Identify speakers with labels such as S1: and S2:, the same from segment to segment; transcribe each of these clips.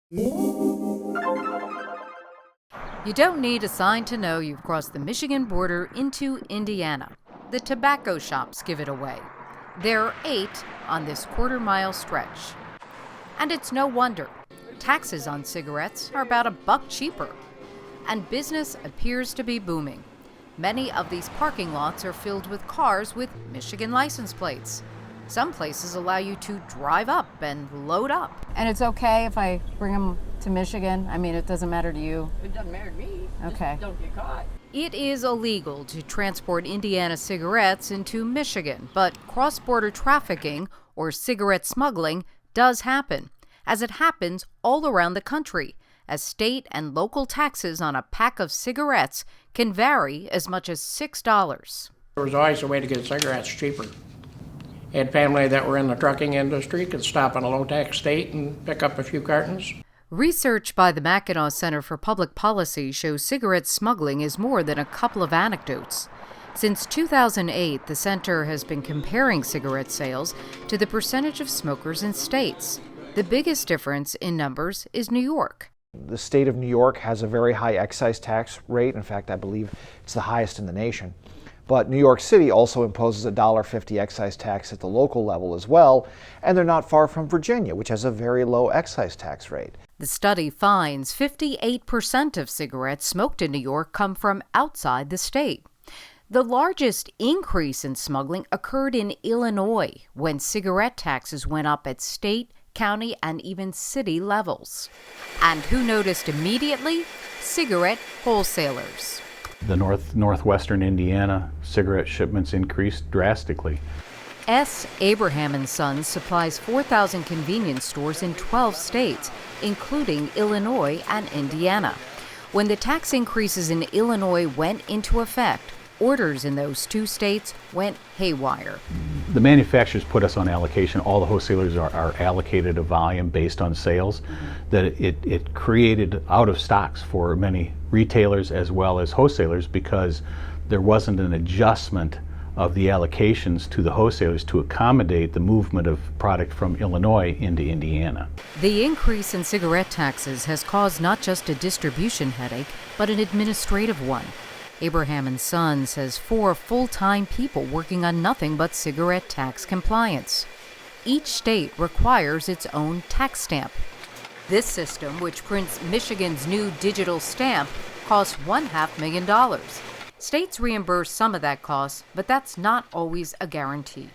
S1: You don't need a sign to know you've crossed the Michigan border into Indiana. The tobacco shops give it away. There are 8 on this quarter-mile stretch. And it's no wonder. Taxes on cigarettes are about $1 cheaper. And business appears to be booming. Many of these parking lots are filled with cars with Michigan license plates. Some places allow you to drive up and load up.
S2: And it's okay if I bring them to Michigan? I mean, it doesn't matter to you?
S3: It doesn't matter to me.
S2: Okay.
S3: Just don't get caught.
S1: It is illegal to transport Indiana cigarettes into Michigan, but cross-border trafficking or cigarette smuggling does happen, as it happens all around the country, as state and local taxes on a pack of cigarettes can vary as much as $6.
S4: There was always a way to get cigarettes cheaper. Had family that were in the trucking industry could stop in a low-tax state and pick up a few cartons.
S1: Research by the Mackinac Center for Public Policy shows cigarette smuggling is more than a couple of anecdotes. Since 2008, the center has been comparing cigarette sales to the percentage of smokers in states. The biggest difference in numbers is New York.
S5: The state of New York has a very high excise tax rate. In fact, I believe it's the highest in the nation. But New York City also imposes a $1.50 excise tax at the local level as well, and they're not far from Virginia, which has a very low excise tax rate.
S1: The study finds 58% of cigarettes smoked in New York come from outside the state. The largest increase in smuggling occurred in Illinois, when cigarette taxes went up at state, county, and even city levels. And who noticed immediately? Cigarette wholesalers.
S6: The northwestern Indiana cigarette shipments increased drastically.
S1: S. Abraham & Sons supplies 4,000 convenience stores in 12 states, including Illinois and Indiana. When the tax increases in Illinois went into effect, orders in those 2 states went haywire.
S6: The manufacturers put us on allocation. All the wholesalers are allocated a volume based on sales. That it created out of stocks for many retailers as well as wholesalers because there wasn't an adjustment of the allocations to the wholesalers to accommodate the movement of product from Illinois into Indiana.
S1: The increase in cigarette taxes has caused not just a distribution headache, but an administrative one. Abraham & Sons has 4 full-time people working on nothing but cigarette tax compliance. Each state requires its own tax stamp. This system, which prints Michigan's new digital stamp, costs $500,000. States reimburse some of that cost, but that's not always a guarantee.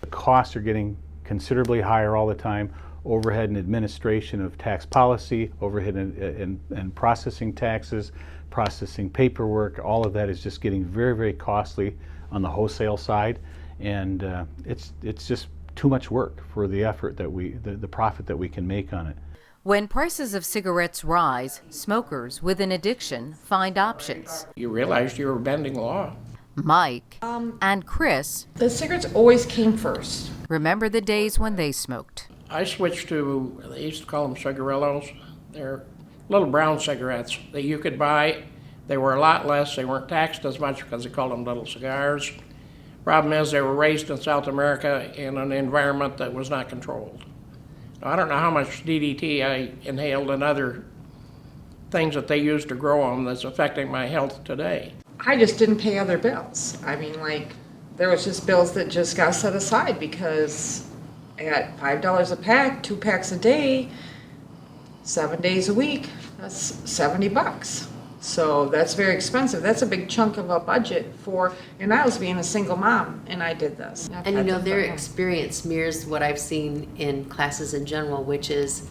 S6: The costs are getting considerably higher all the time. Overhead and administration of tax policy, overhead and processing taxes, processing paperwork, all of that is just getting very, very costly on the wholesale side, and it's just too much work for the effort that the profit that we can make on it.
S1: When prices of cigarettes rise, smokers with an addiction find options.
S4: You realized you were bending law.
S1: Mike and Chris
S3: The cigarettes always came first.
S1: remember the days when they smoked.
S4: I switched to, they used to call them cigarillos. They're little brown cigarettes that you could buy. They were a lot less. They weren't taxed as much because they called them little cigars. Problem is they were raised in South America in an environment that was not controlled. Now, I don't know how much DDT I inhaled and other things that they used to grow them that's affecting my health today.
S3: I just didn't pay other bills. I mean, like, there was just bills that just got set aside because at $5 a pack, 2 packs a day, 7 days a week, that's $70. So that's very expensive. That's a big chunk of a budget for, and I was being a single mom, and I did this.
S7: And you know, their experience mirrors what I've seen in classes in general, which is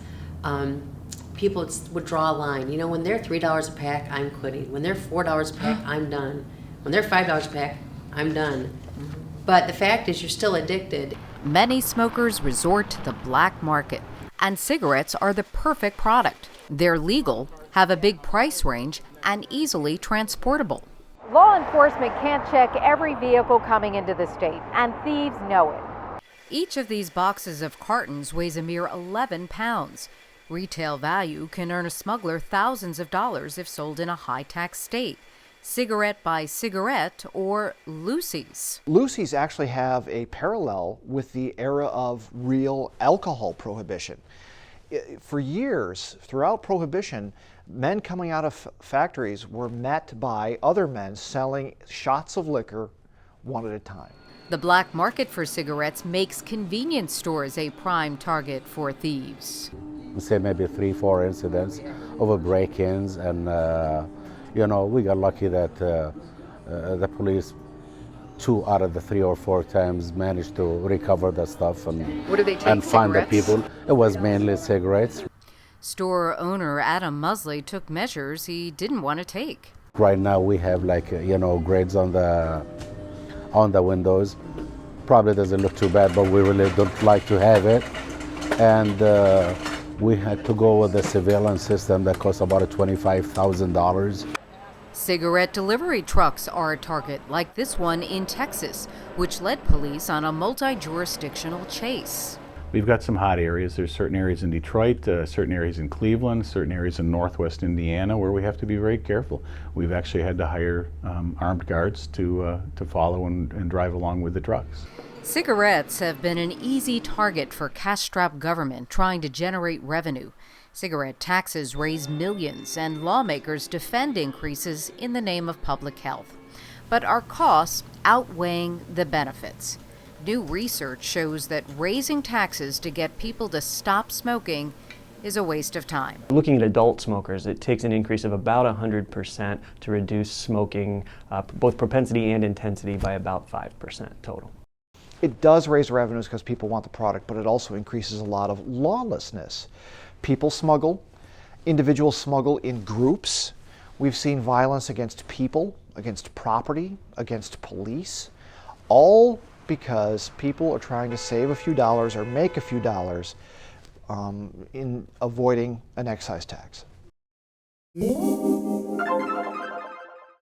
S7: people would draw a line. You know, when they're $3 a pack, I'm quitting. When they're $4 a pack, I'm done. When they're $5 a pack, I'm done. But the fact is, you're still addicted.
S1: Many smokers resort to the black market, and cigarettes are the perfect product. They're legal, have a big price range, and easily transportable. Law enforcement can't check every vehicle coming into the state, and thieves know it. Each of these boxes of cartons weighs a mere 11 pounds. Retail value can earn a smuggler thousands of dollars if sold in a high-tax state. Cigarette by cigarette, or loosies.
S5: Loosies actually have a parallel with the era of real alcohol prohibition. For years, throughout Prohibition, men coming out of factories were met by other men selling shots of liquor one at a time.
S1: The black market for cigarettes makes convenience stores a prime target for thieves.
S8: We say maybe 3-4 incidents of break-ins, and you know, we got lucky that the police 2 out of the 3 or 4 times managed to recover the stuff and,
S1: What do they take,
S8: and find the
S1: cigarettes?
S8: people. It was mainly cigarettes.
S1: Store owner Adam Musleh took measures he didn't want to take.
S8: Right now we have, like, you know, grids on the windows. Probably doesn't look too bad, but we really don't like to have it. And we had to go with the surveillance system that costs about $25,000.
S1: Cigarette delivery trucks are a target, like this one in Texas, which led police on a multi-jurisdictional chase.
S6: We've got some hot areas. There's certain areas in Detroit, certain areas in Cleveland, certain areas in Northwest Indiana where we have to be very careful. We've actually had to hire armed guards to follow and drive along with the trucks.
S1: Cigarettes have been an easy target for cash-strapped government trying to generate revenue. Cigarette taxes raise millions, and lawmakers defend increases in the name of public health. But are costs outweighing the benefits? New research shows that raising taxes to get people to stop smoking is a waste of time.
S9: Looking at adult smokers, it takes an increase of about 100% to reduce smoking, both propensity and intensity, by about 5% total.
S5: It does raise revenues because people want the product, but it also increases a lot of lawlessness. People smuggle, individuals smuggle in groups. We've seen violence against people, against property, against police, all because people are trying to save a few dollars or make a few dollars in avoiding an excise tax.